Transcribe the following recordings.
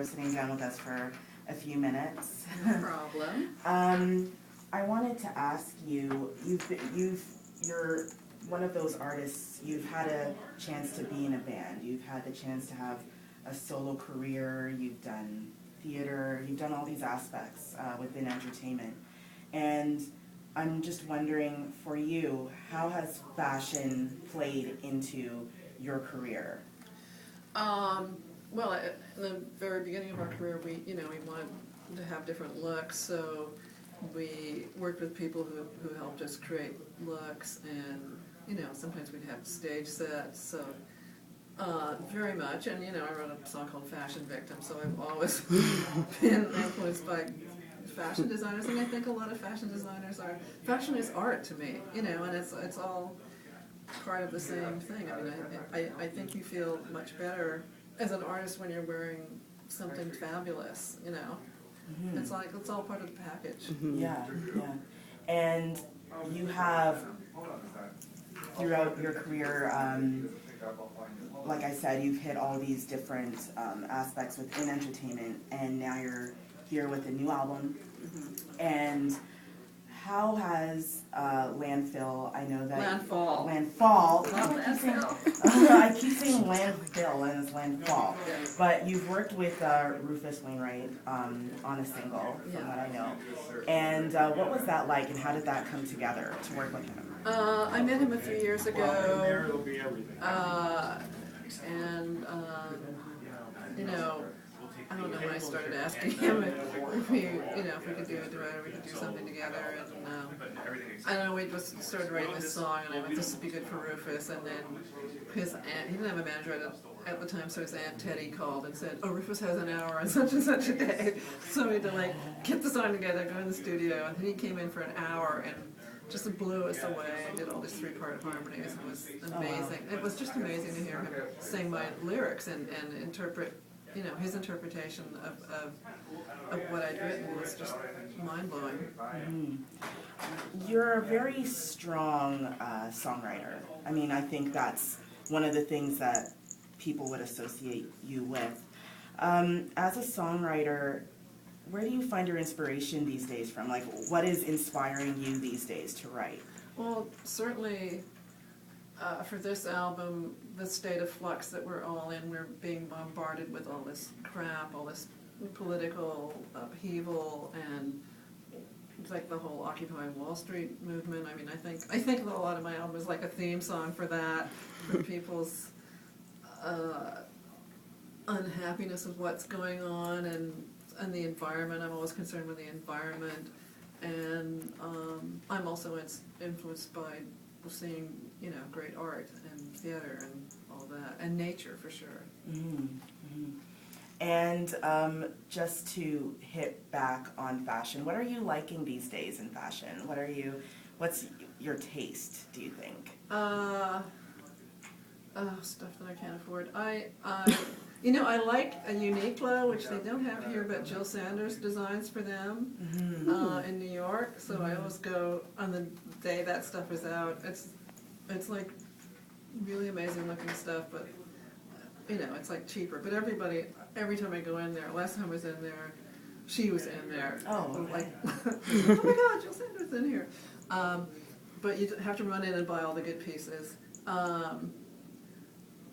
sitting down with us for a few minutes. No problem. I wanted to ask you, you're one of those artists, you've had a chance to be in a band, you've had the chance to have a solo career, you've done theater, you've done all these aspects within entertainment. And I'm just wondering, for you, how has fashion played into your career? Well, in the very beginning of our career, we wanted to have different looks, so we worked with people who helped us create looks, and sometimes we'd have stage sets. So very much, and I wrote a song called "Fashion Victim," so I've always been influenced by fashion designers, and I think a lot of fashion designers are. Fashion is art to me, and it's all part of the same thing. I mean, I think you feel much better as an artist when you're wearing something fabulous. Mm-hmm. It's like it's all part of the package. Mm-hmm. Yeah. And you have, throughout your career, like I said, you've hit all these different aspects within entertainment, and now you're here with a new album. Mm-hmm. And how has Landfill, I know that... Landfall. I keep saying Landfill and it's Landfall. But you've worked with Rufus Wainwright on a single, from what I know. And what was that like, and how did that come together to work with him? I met him a few years ago, and I don't know when I started asking him if we could do a duet or we could do something together, and I don't know, we just started writing this song, and I went, this would be good for Rufus, and then his aunt, he didn't have a manager at the time, so his Aunt Teddy called and said, oh, Rufus has an hour on such and such a day, so we had to get the song together, go in the studio, and then he came in for an hour and just blew us away. I did all these 3-part harmonies. It was amazing. It was just amazing to hear him sing my lyrics and interpret, his interpretation of what I'd written was just mind-blowing. Mm-hmm. You're a very strong songwriter. I mean, I think that's one of the things that people would associate you with. As a songwriter, where do you find your inspiration these days from? Like, what is inspiring you these days to write? Well, certainly for this album, the state of flux that we're all in, we're being bombarded with all this crap, all this political upheaval, and it's like the whole Occupy Wall Street movement. I mean, I think that a lot of my album is like a theme song for that, for people's unhappiness with what's going on, and the environment. I'm always concerned with the environment, and I'm also influenced by seeing, great art and theater and all that, and nature for sure. Mm-hmm. Mm-hmm. And just to hit back on fashion, what are you liking these days in fashion? What's your taste, do you think? Stuff that I can't afford. I like a Uniqlo, which they don't have here, but Jill Sanders designs for them in New York. So I always go on the day that stuff is out. It's like really amazing looking stuff, but it's like cheaper. But every time I go in there, last time I was in there, she was in there. Oh, okay. Like, oh my God, Jill Sanders in here. But you have to run in and buy all the good pieces.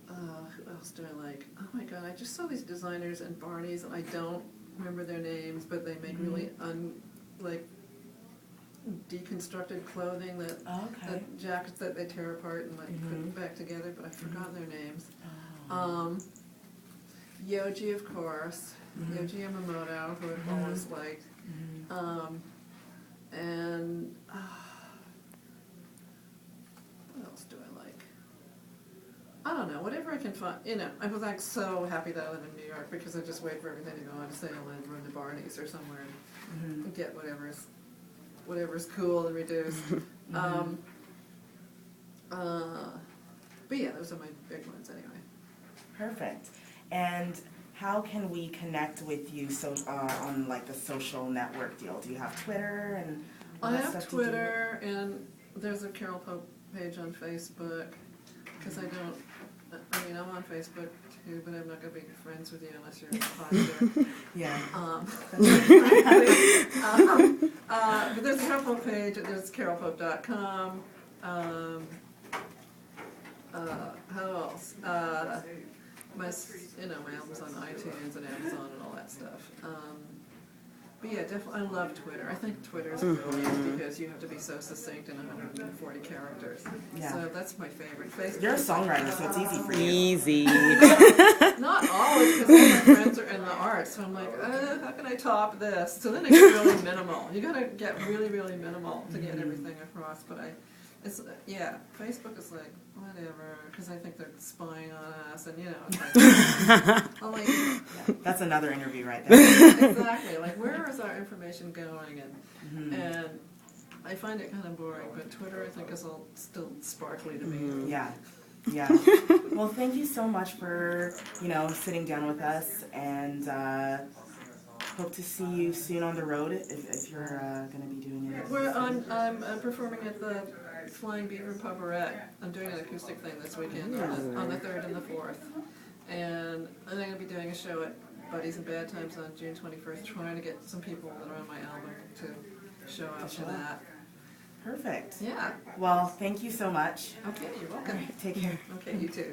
Who else do I like? Oh my God, I just saw these designers in Barney's, and I don't remember their names, but they make really deconstructed clothing that jackets that they tear apart and put back together, but I've forgotten their names. Yoji, of course, Yoji Yamamoto, who I've always liked, and what else do I like? I don't know, whatever I can find. I was so happy that I live in New York because I just wait for everything to go on sale and run to Barney's or somewhere and get whatever's cool and reduced. But yeah, those are my big ones anyway. Perfect. And how can we connect with you on the social network deal? Do you have Twitter and all that stuff? I have Twitter, and there's a Carol Pope page on Facebook, because I'm on Facebook too, but I'm not going to be friends with you unless you're positive. Yeah. But there's a couple page. There's carolpope.com. How else? My album's on iTunes and Amazon and all that stuff. But yeah, definitely, I love Twitter. I think Twitter's brilliant because you have to be so succinct in 140 characters. Yeah. So that's my favorite. Facebook. You're a songwriter, so it's easy for you. Easy. Not always, because all my friends are in the arts, so I'm like, how can I top this? So then it gets really minimal. You gotta get really, really minimal to get everything across. But Facebook is like, whatever, because I think they're spying on us, and it's like, I'm like, That's another interview right there. exactly, like, where is our information going? And I find it kind of boring, but Twitter, I think, is all still sparkly to me. Yeah. Yeah. Well, thank you so much for, sitting down with us, and hope to see you soon on the road if you're going to be doing it. I'm performing at the Flying Beaver Pubberette. I'm doing an acoustic thing this weekend on the 3rd and the 4th. And I'm going to be doing a show at Buddies and Bad Times on June 21st, trying to get some people that are on my album to show up for that. Perfect. Yeah. Well, thank you so much. Okay, you're welcome. Take care. Okay, you too.